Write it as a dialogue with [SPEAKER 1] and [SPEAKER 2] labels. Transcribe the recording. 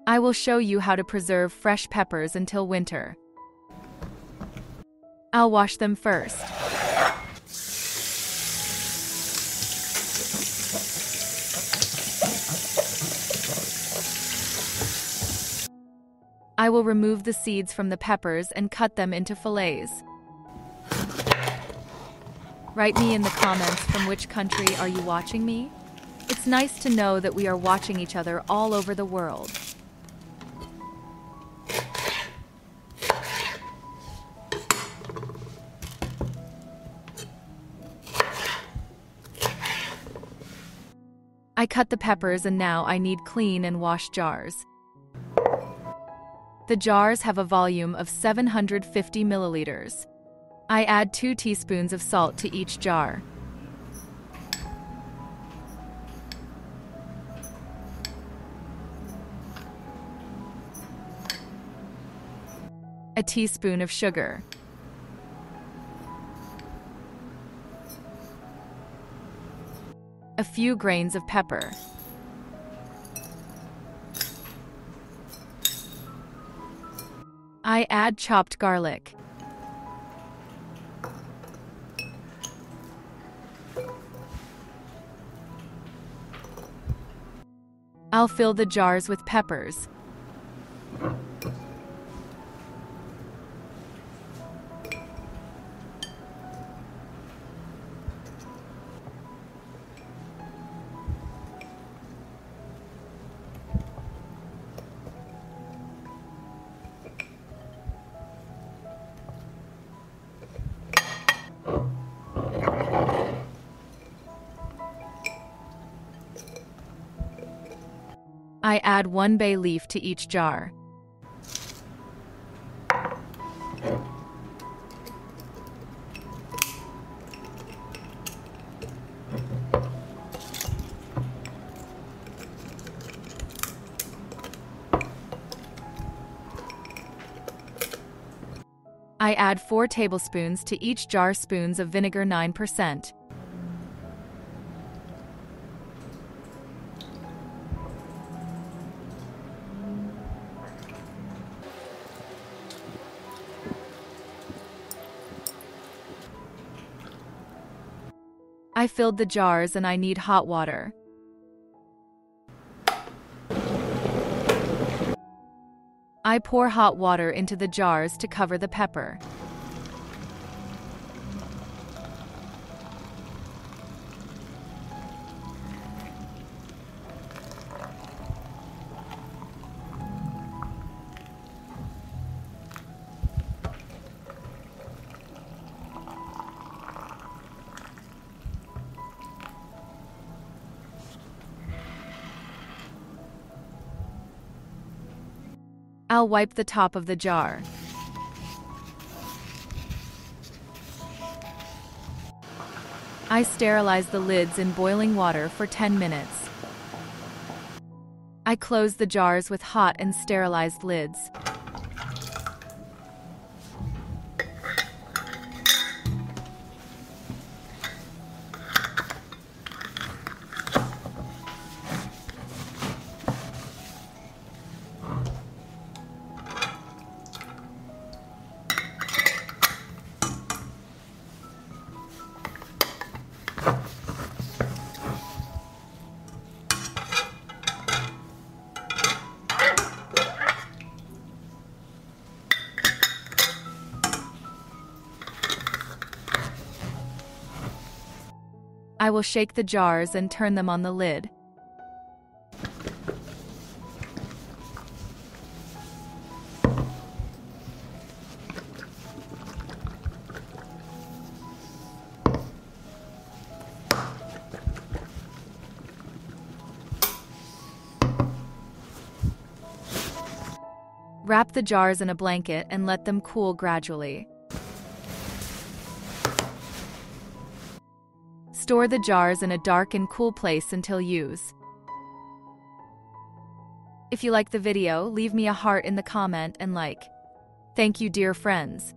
[SPEAKER 1] I will show you how to preserve fresh peppers until winter. I'll wash them first. I will remove the seeds from the peppers and cut them into fillets. Write me in the comments from which country are you watching me? It's nice to know that we are watching each other all over the world. I cut the peppers and now I need clean and wash jars. The jars have a volume of 750 milliliters. I add 2 teaspoons of salt to each jar. A teaspoon of sugar. A few grains of pepper. I add chopped garlic. I'll fill the jars with peppers. I add 1 bay leaf to each jar. I add 4 tablespoons to each jar spoons of vinegar 9%. I filled the jars and I need hot water. I pour hot water into the jars to cover the pepper. I'll wipe the top of the jar. I sterilize the lids in boiling water for 10 minutes. I close the jars with hot and sterilized lids. I will shake the jars and turn them on the lid. Wrap the jars in a blanket and let them cool gradually. Store the jars in a dark and cool place until use. If you like the video, leave me a heart in the comment and like. Thank you, dear friends.